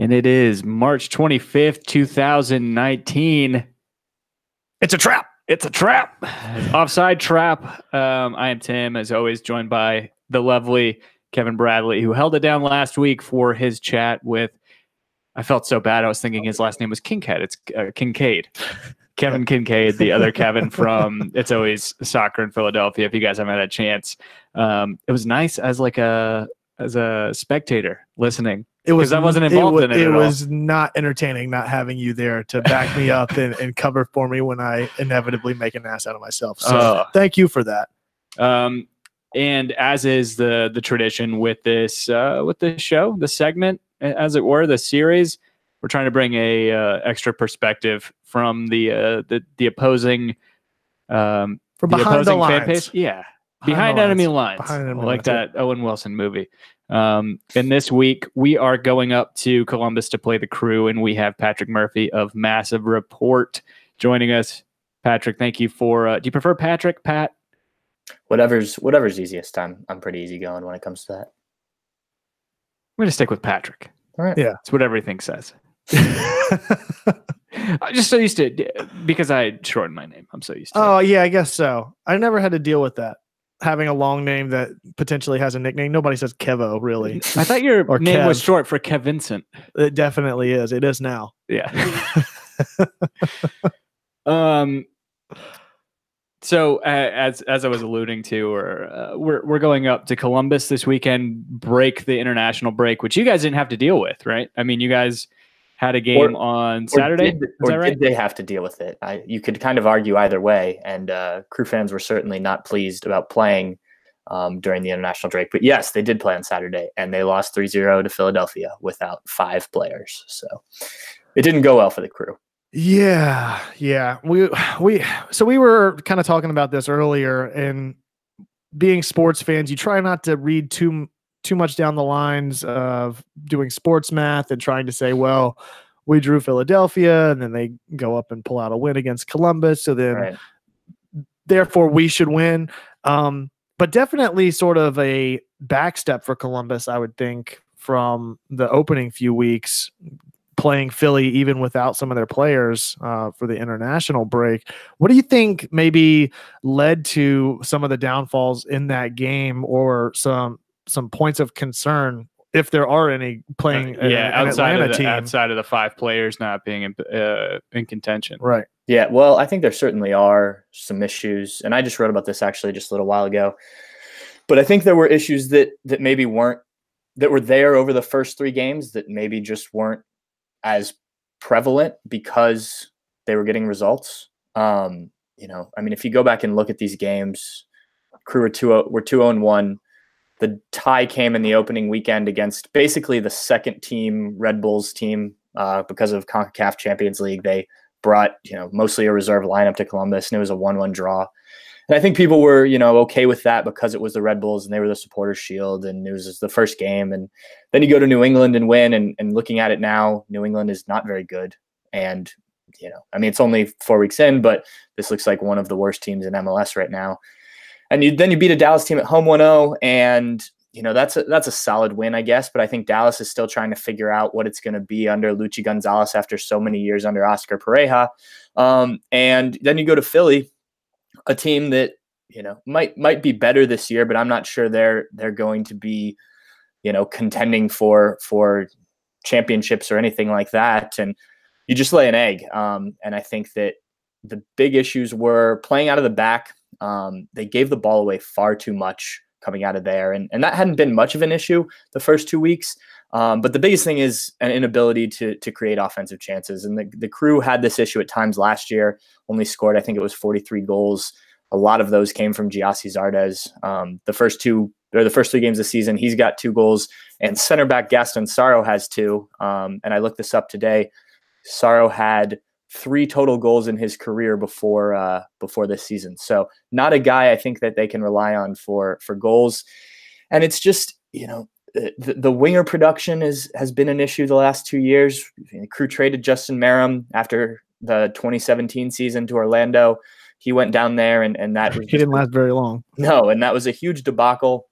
And it is March 25th, 2019. It's a trap. It's a trap. Offside Trap. I am Tim, as always, joined by the lovely Kevin Bradley, who held it down last week for his chat with, I felt so bad. I was thinking his last name was Kincaid. It's Kincaid. Kevin Kincaid, the other Kevin from It's Always Soccer in Philadelphia. If you guys haven't had a chance, it was nice as a spectator listening. Because I wasn't involved in it at all. It was not entertaining not having you there to back me up and cover for me when I inevitably make an ass out of myself. So thank you for that. And as is the tradition with this show, the segment, as it were, the series, we're trying to bring a extra perspective from the opposing from behind the lines. Fan base. Yeah, behind enemy lines, like that Owen Wilson movie. And this week we are going up to Columbus to play the Crew, and we have Patrick Murphy of Massive Report joining us. Patrick, thank you for. Do you prefer Patrick, Pat? Whatever's easiest. I'm pretty easygoing when it comes to that. I'm gonna stick with Patrick. All right. Yeah, it's what everything says. I'm just so used to it because I shortened my name. I'm so used to it. Oh yeah, I guess so. I never had to deal with that. Having a long name that potentially has a nickname. Nobody says Kevo, really. I thought your name was short for Kev Vincent. It definitely is. It is now. Yeah. So as I was alluding to, we're going up to Columbus this weekend, break the international break, which you guys didn't have to deal with, right? I mean, you guys had a game on Saturday. Did they have to deal with it? You could kind of argue either way, and Crew fans were certainly not pleased about playing during the international break. But yes, they did play on Saturday, and they lost 3-0 to Philadelphia without 5 players. So it didn't go well for the Crew. Yeah. We were kind of talking about this earlier, and being sports fans, you try not to read too much down the lines of doing sports math and trying to say, well, we drew Philadelphia and then they go up and pull out a win against Columbus. So then therefore we should win. But definitely sort of a backstep for Columbus, I would think, from the opening few weeks, playing Philly even without some of their players for the international break. What do you think maybe led to some of the downfalls in that game, or some points of concern, if there are any, playing outside of the 5 players not being in contention? Right. Yeah, well, I think there certainly are some issues, and I just wrote about this actually just a little while ago. But I think there were issues that maybe weren't, that were there over the first 3 games that maybe just weren't as prevalent because they were getting results. I mean, if you go back and look at these games, Crew were 2-0-1. The tie came in the opening weekend against basically the second team Red Bulls team because of CONCACAF Champions League. They brought, mostly a reserve lineup to Columbus, and it was a 1-1 draw. And I think people were, okay with that because it was the Red Bulls and they were the Supporters' Shield, and it was just the first game. And then you go to New England and win. And looking at it now, New England is not very good. And, it's only 4 weeks in, but this looks like one of the worst teams in MLS right now. And then you beat a Dallas team at home 1-0, and that's a solid win, I guess. But I think Dallas is still trying to figure out what it's going to be under Luchi Gonzalez after so many years under Oscar Pareja. And then you go to Philly, a team that might be better this year, but I'm not sure they're going to be contending for championships or anything like that. And you just lay an egg. And I think that the big issues were playing out of the back. They gave the ball away far too much coming out of there. And that hadn't been much of an issue the first 2 weeks. But the biggest thing is an inability to create offensive chances. And the Crew had this issue at times last year, only scored, I think it was 43 goals. A lot of those came from Giassi Zardes. The first 3 games of the season, he's got 2 goals, and center back Gaston Sarro has 2. And I looked this up today. Sarro had 3 total goals in his career before this season. So not a guy I think that they can rely on for goals. And it's just, the winger production has been an issue the last 2 years. The Crew traded Justin Merrim after the 2017 season to Orlando. He went down there, and that was he didn't last very long. No, and that was a huge debacle.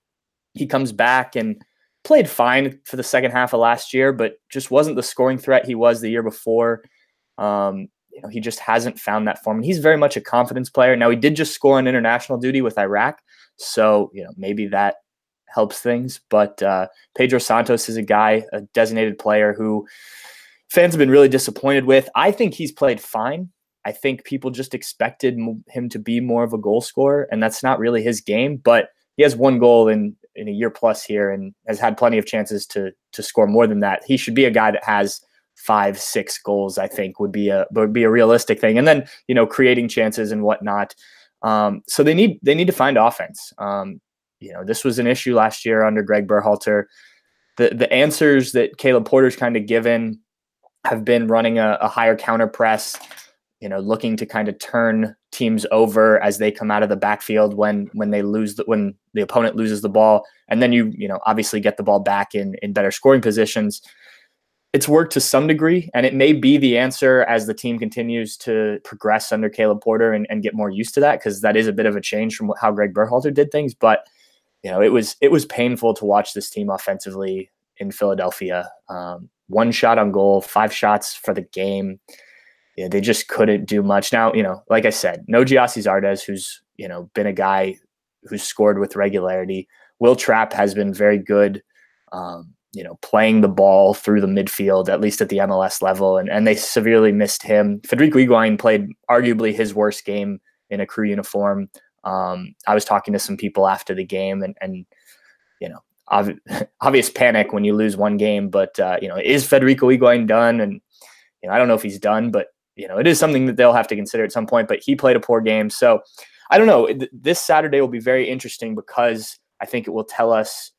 He comes back, and played fine for the second half of last year, but just wasn't the scoring threat he was the year before. He just hasn't found that form. And he's very much a confidence player. Now, he did just score on international duty with Iraq, so maybe that helps things. But Pedro Santos is a guy, a designated player who fans have been really disappointed with. I think he's played fine. I think people just expected him to be more of a goal scorer, and that's not really his game. But he has one goal in a year plus here and has had plenty of chances to score more than that. He should be a guy that has 5-6 goals, I think would be a realistic thing. And then, creating chances and whatnot. So they need to find offense. This was an issue last year under Greg Berhalter. The answers that Caleb Porter's kind of given have been running a higher counter press, looking to kind of turn teams over as they come out of the backfield when the opponent loses the ball. And then you obviously get the ball back in better scoring positions. It's worked to some degree, and it may be the answer as the team continues to progress under Caleb Porter and get more used to that, because that is a bit of a change from how Greg Berhalter did things. But it was painful to watch this team offensively in Philadelphia. 1 shot on goal, 5 shots for the game. Yeah, they just couldn't do much. Now, like I said, no Giassi Zardes, who's been a guy who's scored with regularity. Will Trapp has been very good. Playing the ball through the midfield, at least at the MLS level, and they severely missed him. Federico Higuain played arguably his worst game in a Crew uniform. I was talking to some people after the game, and obvious panic when you lose one game, but is Federico Higuain done? And I don't know if he's done, but it is something that they'll have to consider at some point. But he played a poor game, so I don't know. This Saturday will be very interesting because I think it will tell us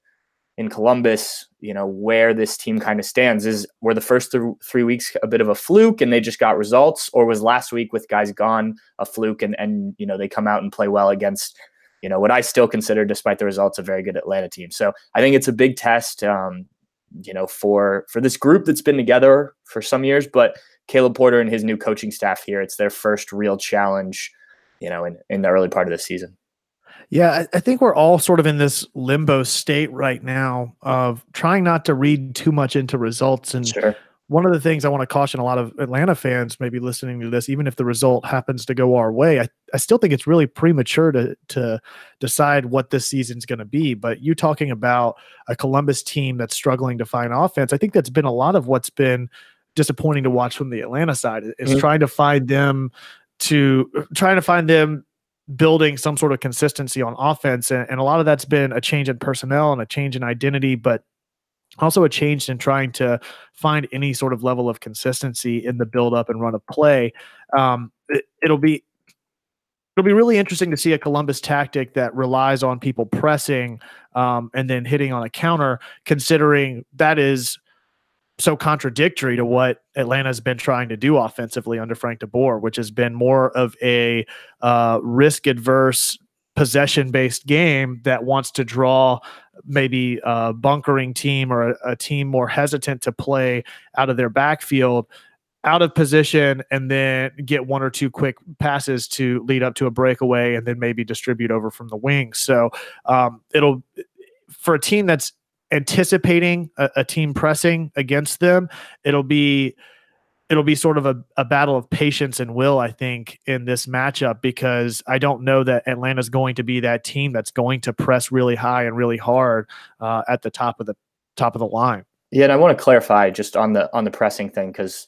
in Columbus, where this team kind of stands. Were the first 3 weeks a bit of a fluke and they just got results, or was last week with guys gone a fluke and they come out and play well against, what I still consider, despite the results, a very good Atlanta team. So I think it's a big test, for this group that's been together for some years, but Caleb Porter and his new coaching staff here, it's their first real challenge, in the early part of the season. Yeah, I think we're all sort of in this limbo state right now of trying not to read too much into results. And Sure. One of the things I want to caution a lot of Atlanta fans maybe listening to this, even if the result happens to go our way, I still think it's really premature to decide what this season's going to be. But you talking about a Columbus team that's struggling to find offense, I think that's been a lot of what's been disappointing to watch from the Atlanta side is trying to find them building some sort of consistency on offense. And a lot of that's been a change in personnel and a change in identity, but also a change in trying to find any sort of level of consistency in the build up and run of play. It'll be really interesting to see a Columbus tactic that relies on people pressing and then hitting on a counter, considering that is so contradictory to what Atlanta's been trying to do offensively under Frank DeBoer, which has been more of a risk-adverse, possession-based game that wants to draw maybe a bunkering team or a team more hesitant to play out of their backfield, out of position, and then get 1 or 2 quick passes to lead up to a breakaway and then maybe distribute over from the wing. So it'll, for a team that's anticipating a team pressing against them, it'll be sort of a battle of patience and will, I think, in this matchup, because I don't know that Atlanta's going to be that team that's going to press really high and really hard at the top of the line. Yeah, and I want to clarify just on the pressing thing, because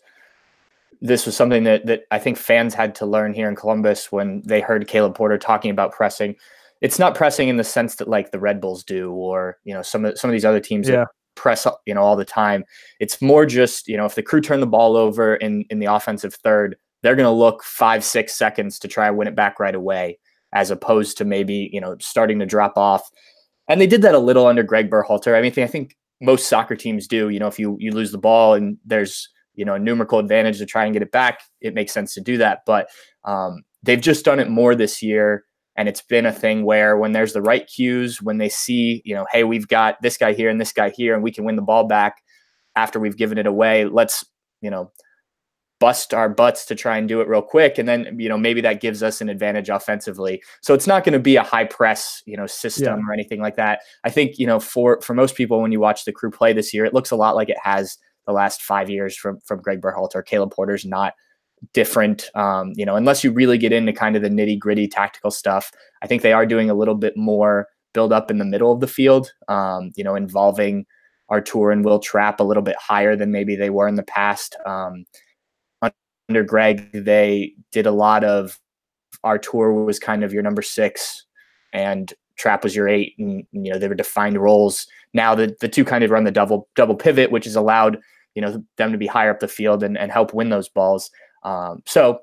this was something that I think fans had to learn here in Columbus when they heard Caleb Porter talking about pressing. It's not pressing in the sense that like the Red Bulls do, or some of these other teams that press all the time. It's more just if the Crew turn the ball over in the offensive third, they're going to look 5-6 seconds to try and win it back right away, as opposed to maybe starting to drop off. And they did that a little under Greg Berhalter. I think most soccer teams do. If you lose the ball and there's a numerical advantage to try and get it back, it makes sense to do that. But they've just done it more this year. And it's been a thing where when there's the right cues, when they see, hey, we've got this guy here and this guy here, and we can win the ball back after we've given it away, let's bust our butts to try and do it real quick. And then, maybe that gives us an advantage offensively. So it's not going to be a high press, system or anything like that. I think, for most people, when you watch the Crew play this year, it looks a lot like it has the last 5 years from Greg Berhalter. Caleb Porter's not different, unless you really get into kind of the nitty gritty tactical stuff. I think they are doing a little bit more build up in the middle of the field, involving Artur and Will Trapp a little bit higher than maybe they were in the past. Under Greg, they did a lot of Artur was kind of your number 6 and Trapp was your 8, and they were defined roles. Now the two kind of run the double pivot, which has allowed them to be higher up the field and help win those balls. So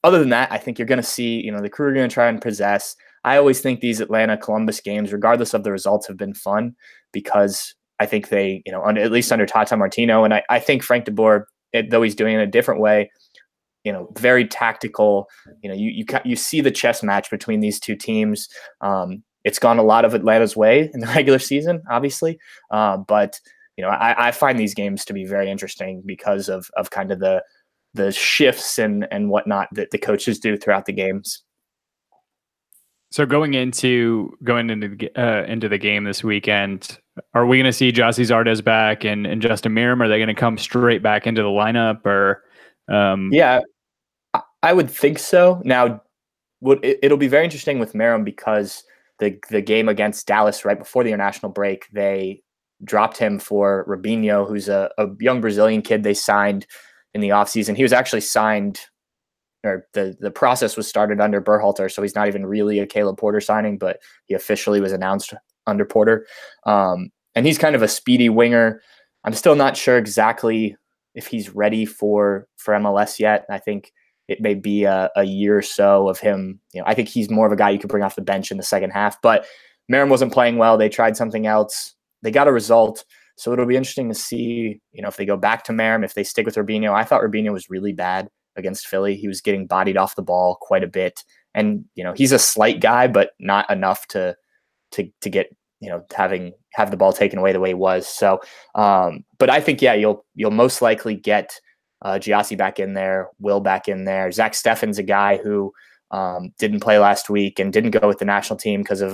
other than that, I think you're going to see the Crew are going to try and possess. I always think these Atlanta Columbus games, regardless of the results, have been fun because I think they at least under Tata Martino, and I think Frank de Boer, though he's doing it in a different way, very tactical. You see the chess match between these two teams. It's gone a lot of Atlanta's way in the regular season, obviously. But I find these games to be very interesting because of kind of the shifts and whatnot that the coaches do throughout the games. So going into the game this weekend, are we going to see Gyasi Zardes back and Justin Meram? Are they going to come straight back into the lineup? Or yeah, I would think so. Now, it'll be very interesting with Meram because the game against Dallas right before the international break, they dropped him for Robinho, who's a young Brazilian kid they signed in the offseason. He was actually signed, or the process was started under Berhalter, so he's not even really a Caleb Porter signing, but he officially was announced under Porter. And he's kind of a speedy winger. I'm still not sure exactly if he's ready for MLS yet. I think it may be a year or so of him. I think he's more of a guy you could bring off the bench in the second half. But Meram wasn't playing well. They tried something else. They got a result. So it'll be interesting to see, if they go back to Meram, if they stick with Robinho. I thought Robinho was really bad against Philly. He was getting bodied off the ball quite a bit. And, he's a slight guy, but not enough to get, have the ball taken away the way he was. So, but I think, you'll most likely get Gyasi back in there, Will back in there. Zach Steffen's a guy who didn't play last week and didn't go with the national team because of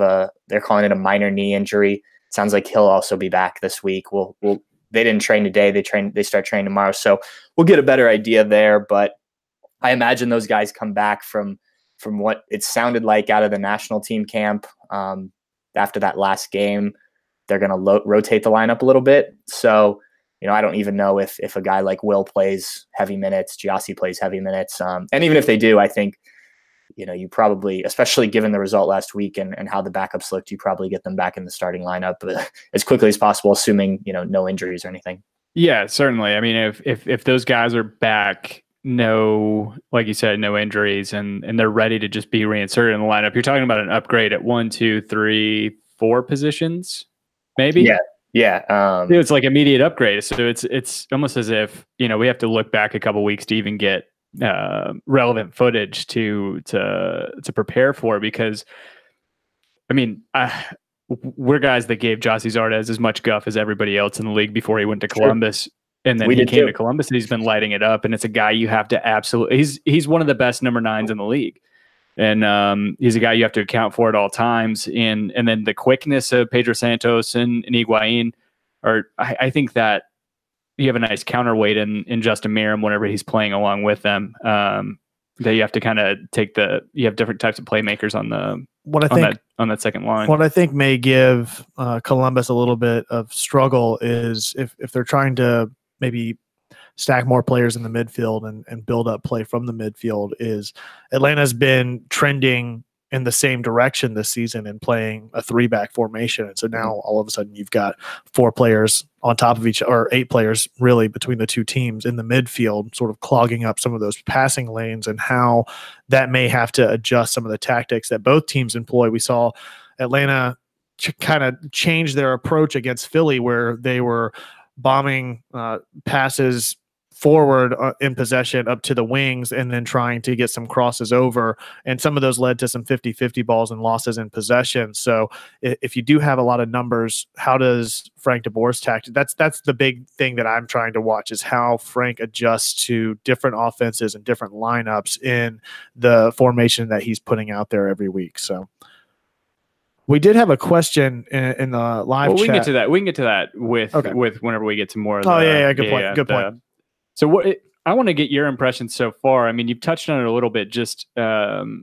they're calling it a minor knee injury. Sounds like he'll also be back this week. They didn't train today. They start training tomorrow. So we'll get a better idea there. But I imagine those guys come back from what it sounded like out of the national team camp after that last game. They're going to rotate the lineup a little bit. So, I don't even know if a guy like Will plays heavy minutes, Gyasi plays heavy minutes. And even if they do, I think, you probably, especially given the result last week and how the backups looked, you probably get them back in the starting lineup as quickly as possible, assuming, no injuries or anything. Yeah, certainly. I mean, if those guys are back, like you said, no injuries, and they're ready to just be reinserted in the lineup, you're talking about an upgrade at 1, 2, 3, 4 positions, maybe? Yeah. It's like immediate upgrade. So it's almost as if, we have to look back a couple weeks to even get relevant footage to prepare for, because I mean, we're guys that gave Gyasi Zardes as much guff as everybody else in the league before he went to Columbus. Sure. And then he came to Columbus and he's been lighting it up. And it's a guy you have to absolutely, he's one of the best number 9s in the league. And he's a guy you have to account for at all times. And then the quickness of Pedro Santos and Higuain, I think that you have a nice counterweight in Justin Meram whenever he's playing along with them. That you have to kind of you have different types of playmakers on that second line. What I think may give Columbus a little bit of struggle is if they're trying to maybe stack more players in the midfield and build up play from the midfield, is Atlanta's been trending in the same direction this season and playing a 3-back formation. And so now all of a sudden you've got 4 players on top of or 8 players really between the two teams in the midfield, sort of clogging up some of those passing lanes, and how that may have to adjust some of the tactics that both teams employ. We saw Atlanta kind of change their approach against Philly, where they were bombing passes forward in possession up to the wings and then trying to get some crosses over. And some of those led to some 50-50 balls and losses in possession. So if you do have a lot of numbers, how does Frank de Boer's tactic? That's the big thing that I'm trying to watch, is how Frank adjusts to different offenses and different lineups in the formation that he's putting out there every week. So we did have a question in the live chat. We can get to that. We can get to that with whenever we get to more of the, good point. Good point. So I want to get your impressions so far. I mean, you've touched on it a little bit, just your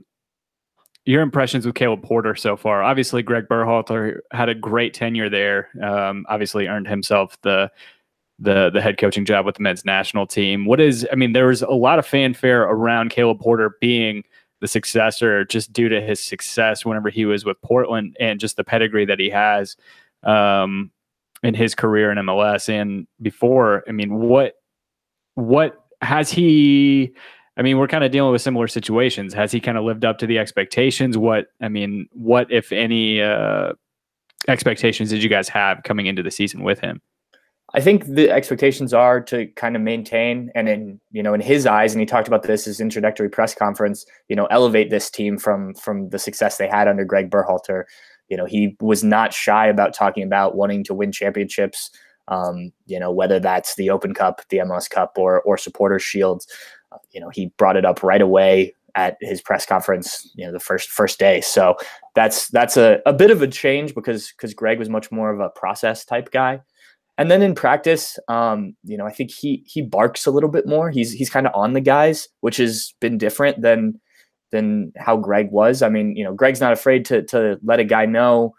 impressions with Caleb Porter so far. Obviously, Greg Berhalter had a great tenure there. Obviously earned himself the head coaching job with the men's national team. There was a lot of fanfare around Caleb Porter being the successor just due to his success whenever he was with Portland and just the pedigree that he has in his career in MLS and before. I mean, what has he, we're kind of dealing with similar situations. Has he kind of lived up to the expectations? What if any expectations did you guys have coming into the season with him? I think the expectations are to kind of maintain, and in his eyes, and he talked about this his introductory press conference, elevate this team from the success they had under Greg Berhalter. He was not shy about talking about wanting to win championships, whether that's the Open Cup, the MLS Cup, or Supporters Shields. He brought it up right away at his press conference, the first day. So that's a bit of a change because Greg was much more of a process type guy. And then in practice, I think he barks a little bit more. He's kind of on the guys, which has been different than how Greg was. Greg's not afraid to let a guy know,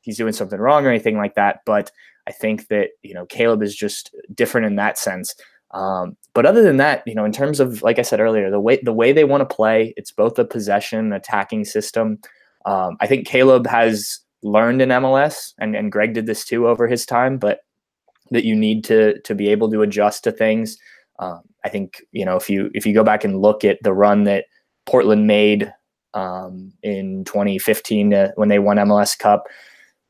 he's doing something wrong or anything like that. But I think that, Caleb is just different in that sense. But other than that, in terms of, like I said earlier, the way they want to play, it's both a possession attacking system. I think Caleb has learned in MLS, and Greg did this too over his time, but that you need to be able to adjust to things. I think, if you go back and look at the run that Portland made in 2015 when they won MLS Cup,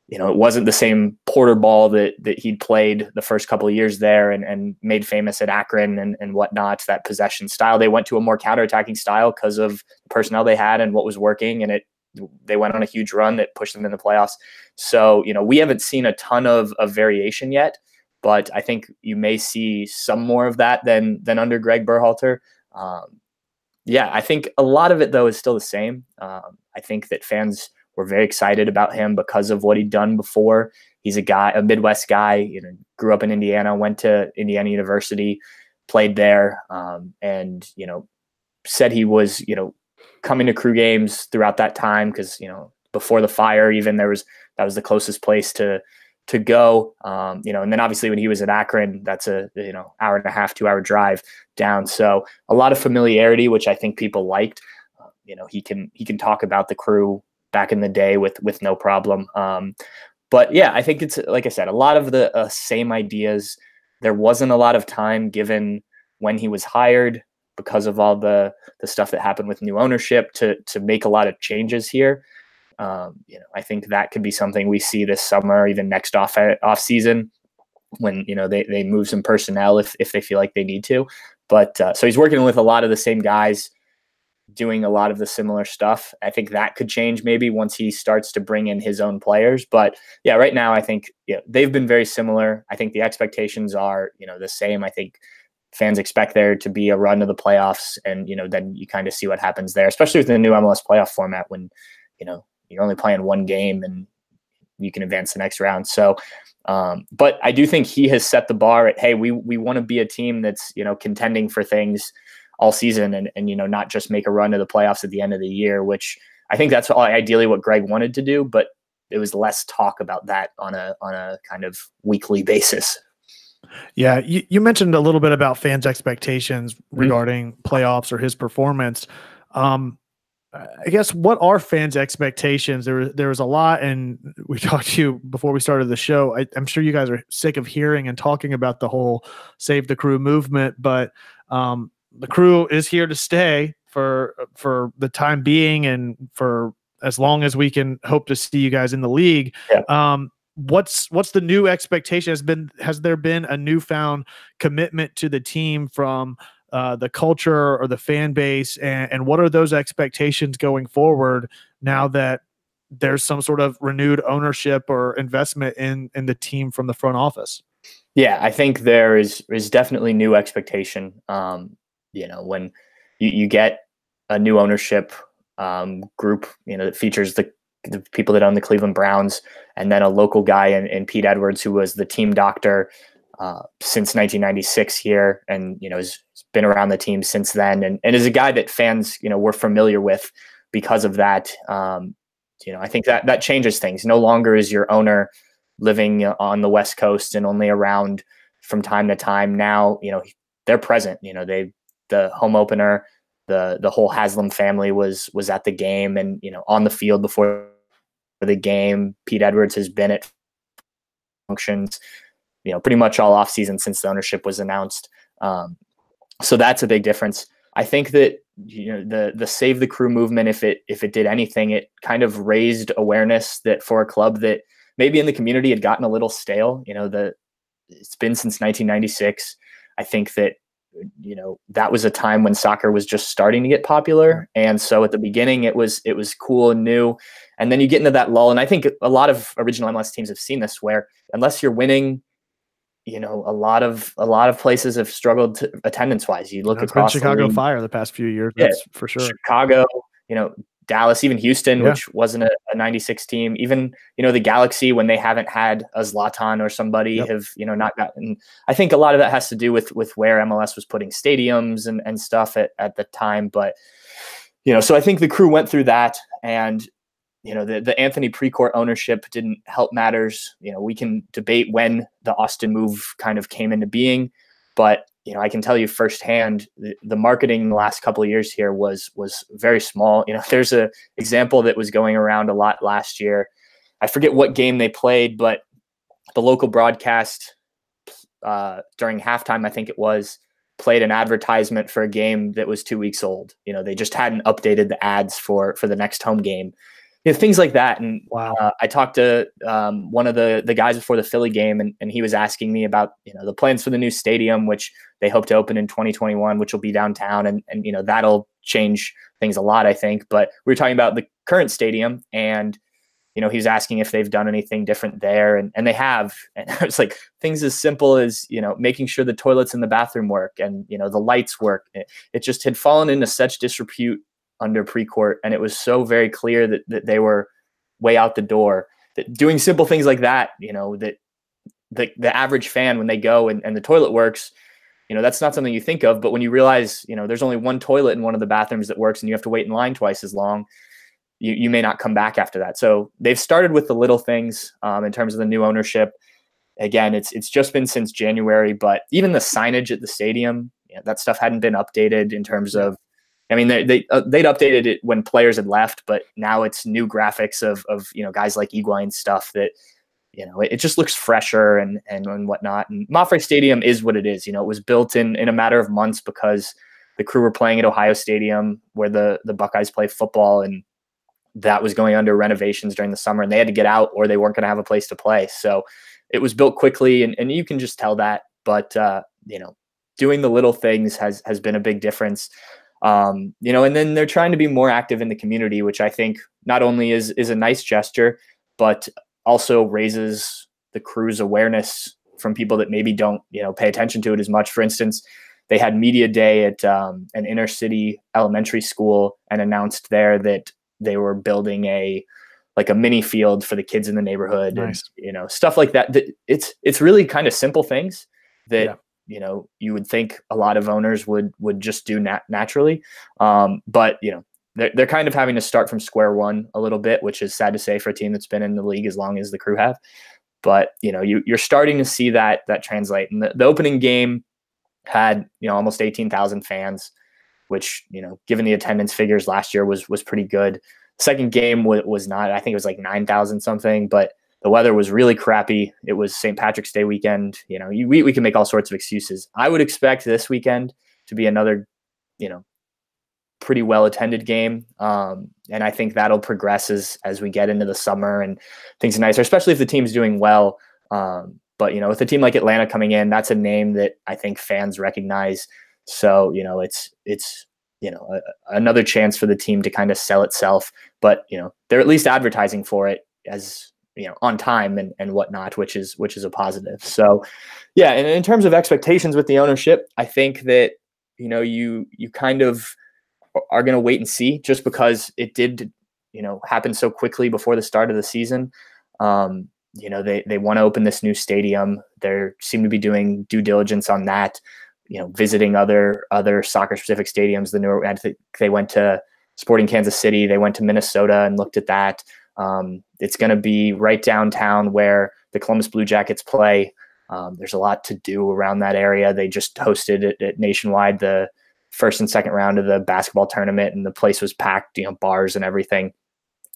it wasn't the same Porter ball that he'd played the first couple of years there and made famous at Akron and whatnot, that possession style. They went to a more counterattacking style because of the personnel they had and what was working, and they went on a huge run that pushed them in the playoffs. So, we haven't seen a ton of variation yet, but I think you may see some more of that than under Greg Berhalter. I think a lot of it, though, is still the same. I think that fans were very excited about him because of what he'd done before. He's a Midwest guy, grew up in Indiana, went to Indiana University, played there, and, said he was, coming to crew games throughout that time because, before the fire, even that was the closest place to go, and then obviously when he was at Akron, that's a, hour and a half, 2 hour drive down. So a lot of familiarity, which I think people liked. He can talk about the crew back in the day with no problem. But yeah, I think it's, like I said, a lot of the same ideas. There wasn't a lot of time given when he was hired because of all the stuff that happened with new ownership to make a lot of changes here. I think that could be something we see this summer, even next off season, when they move some personnel if they feel like they need to. But so he's working with a lot of the same guys, doing a lot of the similar stuff. I think that could change maybe once he starts to bring in his own players. But yeah, right now I think they've been very similar. I think the expectations are the same. I think fans expect there to be a run to the playoffs, and then you kind of see what happens there, especially with the new MLS playoff format when you're only playing one game and you can advance the next round. So but I do think he has set the bar at, hey, we want to be a team that's contending for things all season and not just make a run to the playoffs at the end of the year, which I think that's ideally what Greg wanted to do, but it was less talk about that on a kind of weekly basis. Yeah, you mentioned a little bit about fans' expectations regarding playoffs or his performance. I guess, what are fans' expectations? There was a lot, and we talked to you before we started the show. I'm sure you guys are sick of hearing and talking about the whole Save the Crew movement, but the crew is here to stay for the time being and for as long as we can hope to see you guys in the league. Yeah. what's the new expectation? Has there been a newfound commitment to the team from the culture or the fan base, and what are those expectations going forward now that there's some sort of renewed ownership or investment in the team from the front office? Yeah, I think there is definitely new expectation. When you get a new ownership group, that features the people that own the Cleveland Browns, and then a local guy in Pete Edwards, who was the team doctor since 1996 here, and has been around the team since then, and is a guy that fans were familiar with because of that. I think that changes things. No longer is your owner living on the West Coast and only around from time to time. Now, they're present. The home opener, the whole Haslam family was at the game, and on the field before the game. Pete Edwards has been at functions, pretty much all off season since the ownership was announced. So that's a big difference. I think that the Save the Crew movement, if it did anything, it kind of raised awareness that for a club that maybe in the community had gotten a little stale. It's been since 1996. I think that that was a time when soccer was just starting to get popular, and so at the beginning it was cool and new, and then you get into that lull. And I think a lot of original MLS teams have seen this, where unless you're winning, a lot of places have struggled attendance wise. You look across Chicago Fire the past few years, that's for sure. Chicago, Dallas, even Houston, which wasn't a 96 team, even, the Galaxy, when they haven't had a Zlatan or somebody have, not gotten. I think a lot of that has to do with where MLS was putting stadiums and stuff at the time. But, so I think the Crew went through that, and, the Anthony Precourt ownership didn't help matters. We can debate when the Austin move kind of came into being, but I can tell you firsthand, the marketing in the last couple of years here was very small. There's a example that was going around a lot last year. I forget what game they played, but the local broadcast during halftime, I think it was, played an advertisement for a game that was 2 weeks old. They just hadn't updated the ads for the next home game. Things like that. And I talked to one of the guys before the Philly game, and he was asking me about the plans for the new stadium, which they hope to open in 2021, which will be downtown, and that'll change things a lot, I think. But we were talking about the current stadium, and he was asking if they've done anything different there, and they have. And it's like things as simple as making sure the toilets in the bathroom work, and the lights work. It just had fallen into such disrepute under Precourt, and it was so very clear that they were way out the door, that doing simple things like that, that the average fan, when they go and the toilet works, that's not something you think of. But when you realize, there's only one toilet in one of the bathrooms that works, and you have to wait in line twice as long, you may not come back after that. So they've started with the little things in terms of the new ownership. Again, it's just been since January, but even the signage at the stadium, that stuff hadn't been updated in terms of, they'd updated it when players had left, but now it's new graphics of guys like Higuain stuff that, it just looks fresher and whatnot. And Mafre Stadium is what it is. It was built in a matter of months because the Crew were playing at Ohio Stadium, where the Buckeyes play football, and that was going under renovations during the summer, and they had to get out or they weren't going to have a place to play. So it was built quickly, and you can just tell that. But doing the little things has been a big difference. And then they're trying to be more active in the community, which I think not only is a nice gesture, but also raises the Crew's awareness from people that maybe don't, pay attention to it as much. For instance, they had media day at an inner city elementary school and announced there that they were building a mini field for the kids in the neighborhood. Nice. And, stuff like that. It's really kind of simple things that, you would think a lot of owners would just do naturally. But, they're kind of having to start from square one a little bit, which is sad to say for a team that's been in the league as long as the Crew have. But, you're starting to see that translate. And the opening game had, almost 18,000 fans, which, given the attendance figures last year was pretty good. Second game was not. I think it was like 9,000 something, but the weather was really crappy. It was St. Patrick's Day weekend. We can make all sorts of excuses. I would expect this weekend to be another, pretty well attended game. And I think that'll progress as we get into the summer and things are nicer, especially if the team's doing well. But, with a team like Atlanta coming in, that's a name that I think fans recognize. So, it's another chance for the team to kind of sell itself, but, they're at least advertising for it as, on time and whatnot, which is a positive. So, yeah. And in terms of expectations with the ownership, I think that, you kind of are going to wait and see, just because it did, happen so quickly before the start of the season. They want to open this new stadium. They seem to be doing due diligence on that, visiting other soccer specific stadiums. I think they went to Sporting Kansas City. They went to Minnesota and looked at that. It's going to be right downtown where the Columbus Blue Jackets play. There's a lot to do around that area. They just hosted it Nationwide, the first and second round of the basketball tournament, and the place was packed, bars and everything.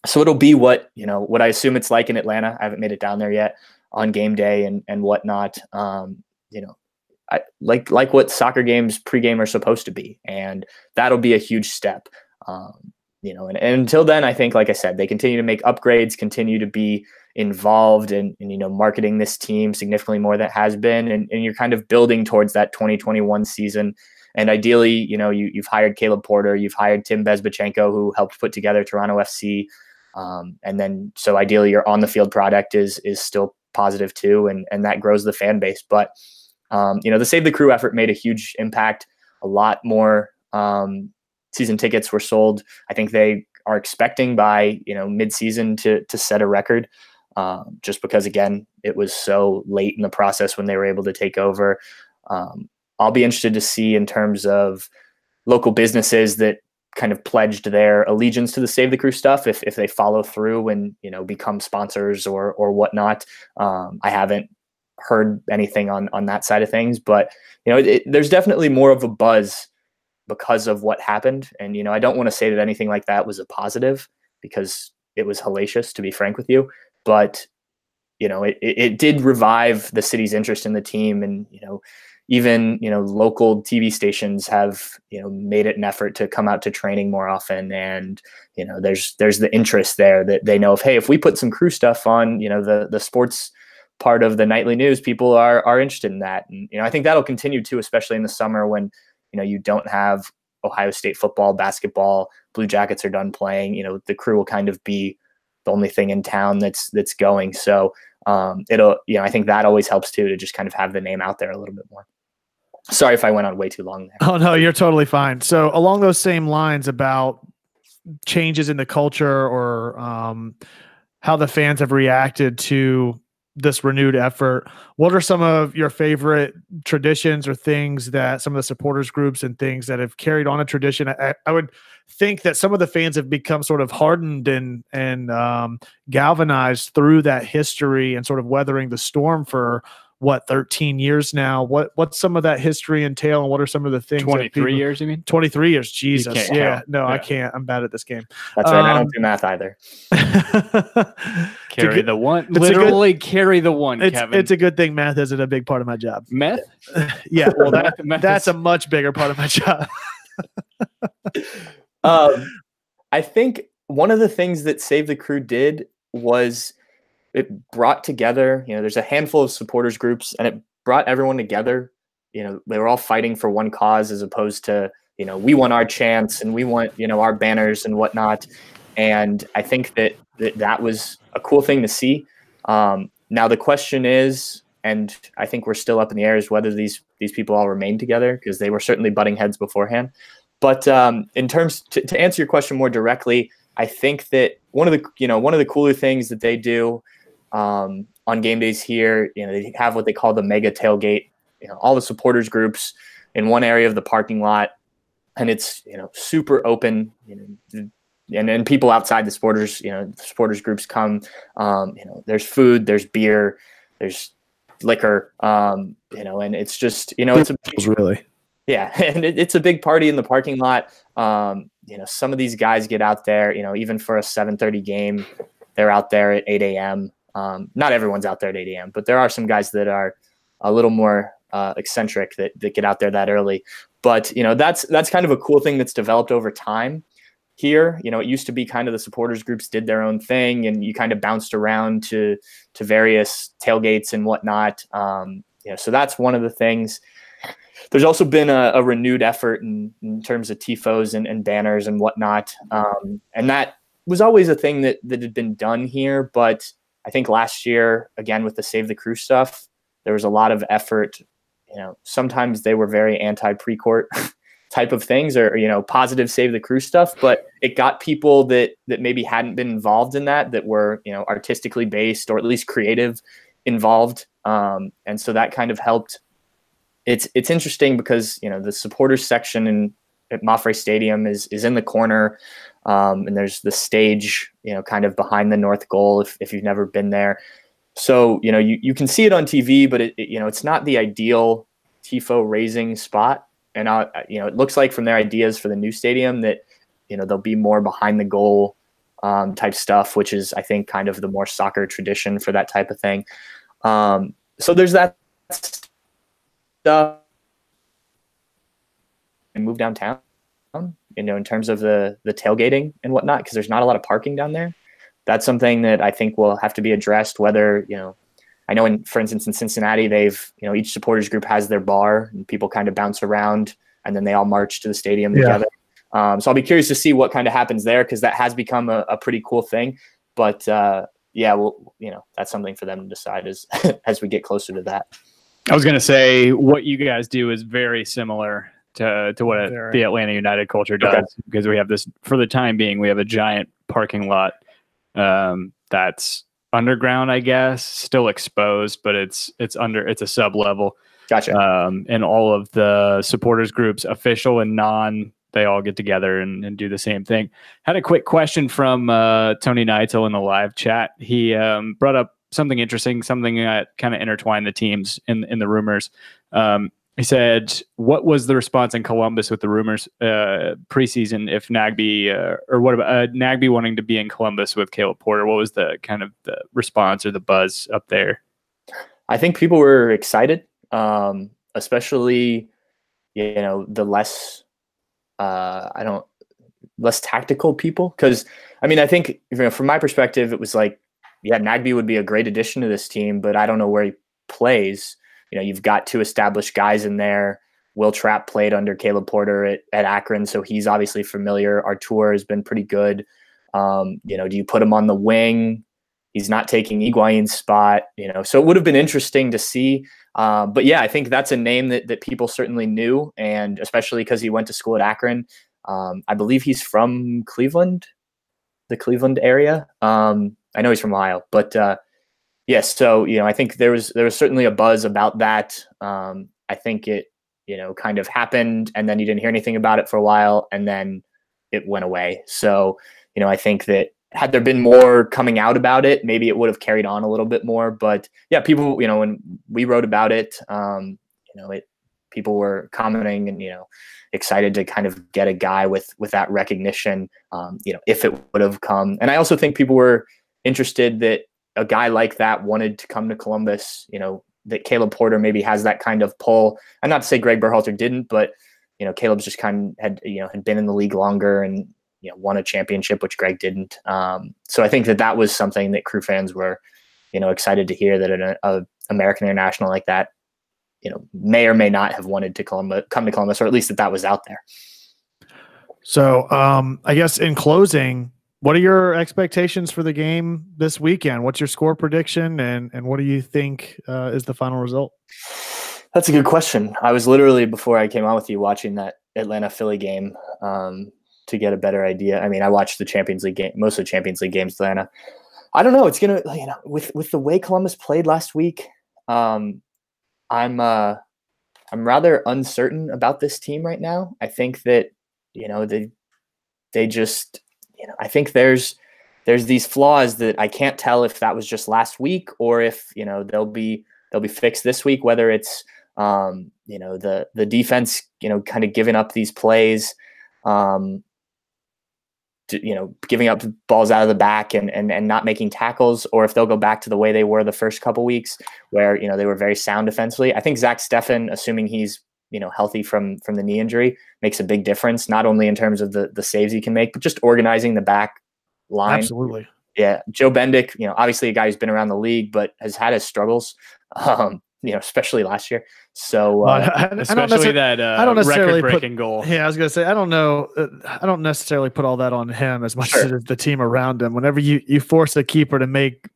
So it'll be what I assume it's like in Atlanta. I haven't made it down there yet on game day and whatnot. I like what soccer games pregame are supposed to be, and that'll be a huge step. And until then, I think, like I said, they continue to make upgrades, continue to be involved in marketing this team significantly more than it has been, and you're kind of building towards that 2021 season. And ideally, you've hired Caleb Porter, you've hired Tim Bezbachenko, who helped put together Toronto FC. And then, so ideally your on the field product is still positive too. And that grows the fan base. But, the Save the Crew effort made a huge impact. A lot more, season tickets were sold. I think they are expecting by, mid-season to set a record, just because, again, it was so late in the process when they were able to take over. I'll be interested to see, in terms of local businesses that kind of pledged their allegiance to the Save the Crew stuff, if they follow through and, become sponsors or whatnot. I haven't heard anything on that side of things, but, there's definitely more of a buzz because of what happened. And, I don't want to say that anything like that was a positive, because it was hellacious, to be frank with you. But, it did revive the city's interest in the team. And, even, local TV stations have, made it an effort to come out to training more often. And, there's the interest there that they know, if we put some Crew stuff on, the sports part of the nightly news, people are interested in that. And, I think that'll continue too, especially in the summer when, you don't have Ohio State football, basketball, Blue Jackets are done playing, the Crew will kind of be the only thing in town that's going. So it'll, I think that always helps too, to just kind of have the name out there a little bit more. Sorry if I went on way too long there. Oh, no, you're totally fine. So along those same lines about changes in the culture, or how the fans have reacted to this renewed effort, what are some of your favorite traditions or things that some of the supporters groups and things that have carried on a tradition? I would think that some of the fans have become sort of hardened and galvanized through that history and sort of weathering the storm for 13 years now. What's some of that history entail, and what are some of the things? 23 years, you mean? 23 years. Jesus. Yeah. Count. No, I can't. I'm bad at this game. That's right. I don't do math either. Carry the one. Literally carry the one, Kevin. It's a good thing math isn't a big part of my job. Meth? Yeah. Well, that's a much bigger part of my job. I think one of the things that Save the Crew did was it brought together, there's a handful of supporters groups, and it brought everyone together. They were all fighting for one cause, as opposed to, we want our chance and we want, our banners and whatnot. And I think that was a cool thing to see. Now the question is, and I think we're still up in the air, is whether these people all remain together, because they were certainly butting heads beforehand. But in terms to answer your question more directly, I think that one of the cooler things that they do on game days here, they have what they call the mega tailgate. All the supporters groups in one area of the parking lot, and it's super open. And people outside the supporters, supporters groups come. There's food, there's beer, there's liquor. And it's just it's really. Yeah, and it's a big party in the parking lot. Some of these guys get out there, even for a 7:30 game, they're out there at 8 a.m. Not everyone's out there at 8 a.m., but there are some guys that are a little more eccentric that get out there that early. But, you know, that's kind of a cool thing that's developed over time here. You know, it used to be kind of the supporters groups did their own thing, and you kind of bounced around to various tailgates and whatnot. You know, so that's one of the things. There's also been a renewed effort in terms of tifos and banners and whatnot. And that was always a thing that had been done here. But I think last year, again, with the Save the Crew stuff, there was a lot of effort. You know, sometimes they were very anti-pre-court type of things, or, you know, positive Save the Crew stuff, but it got people that maybe hadn't been involved in that were, you know, artistically based or at least creative involved. And so that kind of helped. It's interesting because, you know, the supporters section at Mafre Stadium is in the corner, and there's the stage, you know, kind of behind the north goal if you've never been there. So, you know, you can see it on TV, but you know, it's not the ideal tifo raising spot. And you know, it looks like from their ideas for the new stadium that, you know, there'll be more behind the goal type stuff, which is, I think, kind of the more soccer tradition for that type of thing. So there's that stuff. And move downtown, you know, in terms of the tailgating and whatnot, because there's not a lot of parking down there. That's something that I think will have to be addressed. Whether, you know, I know for instance, in Cincinnati, they've, you know, each supporters group has their bar and people kind of bounce around and then they all march to the stadium together. So I'll be curious to see what kind of happens there, because that has become a pretty cool thing. But yeah, well, you know, that's something for them to decide as we get closer to that. I was going to say what you guys do is very similar to what the Atlanta United culture does, because we have this, for the time being, we have a giant parking lot that's underground, I guess, still exposed, but it's a sub level. Gotcha. And all of the supporters groups, official and non, they all get together and do the same thing. Had a quick question from Tony Neitzel in the live chat. He brought up something interesting, something that kind of intertwined the teams in the rumors. He said, what was the response in Columbus with the rumors preseason if Nagbe or what about Nagbe wanting to be in Columbus with Caleb Porter? What was the kind of the response or the buzz up there? I think people were excited, especially, you know, the less tactical people. Because, I mean, I think, you know, from my perspective, it was like, yeah, Nagbe would be a great addition to this team, but I don't know where he plays. You know, you've got two established guys in there. Will Trapp played under Caleb Porter at Akron, so he's obviously familiar. Artur has been pretty good. You know, do you put him on the wing? He's not taking Higuain's spot, you know, so it would have been interesting to see. But yeah, I think that's a name that people certainly knew, and especially because he went to school at Akron. I believe he's from Cleveland, the Cleveland area. I know he's from Ohio, but yes. So, you know, I think there was certainly a buzz about that. I think it, you know, kind of happened, and then you didn't hear anything about it for a while, and then it went away. So, you know, I think that had there been more coming out about it, maybe it would have carried on a little bit more. But yeah, people, you know, when we wrote about it, you know, people were commenting and, you know, excited to kind of get a guy with that recognition, you know, if it would have come. And I also think people were interested that a guy like that wanted to come to Columbus, you know, that Caleb Porter maybe has that kind of pull. And not to say Greg Berhalter didn't, but, you know, Caleb's just kind of had been in the league longer and, you know, won a championship, which Greg didn't. So I think that was something that Crew fans were, you know, excited to hear, that an American international like that, you know, may or may not have wanted to come to Columbus, or at least that was out there. So I guess in closing, what are your expectations for the game this weekend? What's your score prediction, and what do you think is the final result? That's a good question. I was literally, before I came on with you, watching that Atlanta-Philly game to get a better idea. I mean, I watched the Champions League game, most of the Champions League games, Atlanta. I don't know. It's going to, you know, with the way Columbus played last week, I'm rather uncertain about this team right now. I think that, you know, they just, you know, I think there's these flaws that I can't tell if that was just last week or if, you know, they'll be fixed this week, whether it's, you know, the defense, you know, kind of giving up these plays. giving up balls out of the back and not making tackles, or if they'll go back to the way they were the first couple weeks where, they were very sound defensively. I think Zach Steffen, assuming he's, healthy from the knee injury, makes a big difference, not only in terms of the saves he can make, but just organizing the back line. Absolutely. Yeah. Joe Bendick, obviously a guy who's been around the league, but has had his struggles, especially last year. So, especially that record-breaking goal. Yeah, I was going to say, I don't know. I don't necessarily put all that on him as much as the team around him. Whenever you force a keeper to make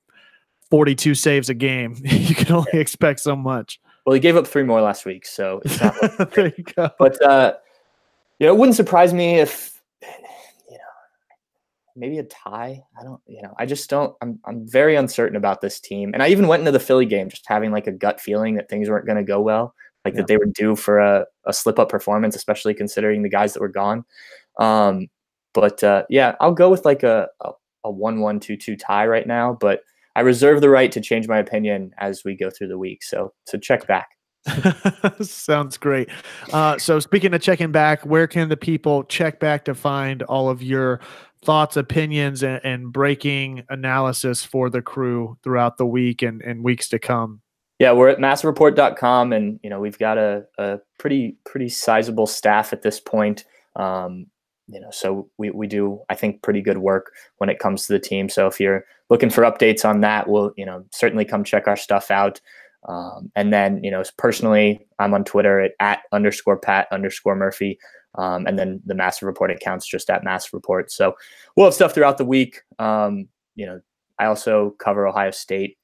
42 saves a game, you can only expect so much. Well, he gave up 3 more last week, so it's not there you go. But it wouldn't surprise me if maybe a tie. I just don't. I'm very uncertain about this team, and I even went into the Philly game just having like a gut feeling that things weren't going to go well, that they were due for a slip up performance, especially considering the guys that were gone. But I'll go with like a 1-1, 2-2 tie right now, but I reserve the right to change my opinion as we go through the week. So check back. Sounds great. So speaking of checking back, where can the people check back to find all of your thoughts, opinions, and breaking analysis for the crew throughout the week and weeks to come? Yeah, we're at massivereport.com, and we've got a pretty sizable staff at this point. So we do, I think, pretty good work when it comes to the team. So if you're looking for updates on that, we'll, certainly come check our stuff out. And then, personally, I'm on Twitter at @Pat_Murphy. And then the Massive Report account's just at Massive Report. So we'll have stuff throughout the week. I also cover Ohio State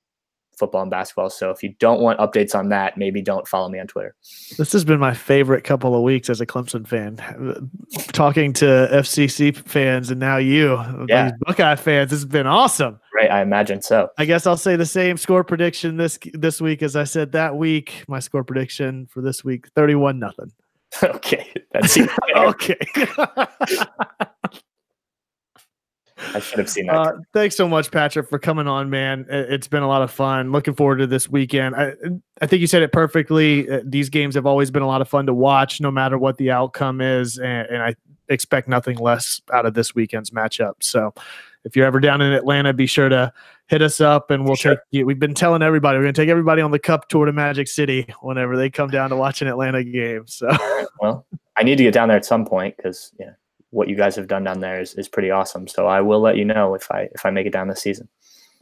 football and basketball. So if you don't want updates on that, maybe don't follow me on Twitter. This has been my favorite couple of weeks as a Clemson fan, talking to FCC fans and now these Buckeye fans. This has been awesome. Right. I imagine so. I guess I'll say the same score prediction this week as I said that week. My score prediction for this week, 31-0. Okay. That's okay. I should have seen that. Thanks so much, Patrick, for coming on, man. It's been a lot of fun. Looking forward to this weekend. I think you said it perfectly. These games have always been a lot of fun to watch, no matter what the outcome is, and I expect nothing less out of this weekend's matchup. So if you're ever down in Atlanta, be sure to hit us up, and we'll take you. We've been telling everybody we're going to take everybody on the Cup tour to Magic City whenever they come down to watch an Atlanta game. So, well, I need to get down there at some point because what you guys have done down there is pretty awesome. So I will let you know if I make it down this season.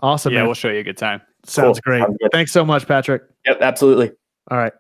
Awesome. Yeah, man. we'll show you a good time. Sounds great. Thanks so much, Patrick. Yep, absolutely. All right.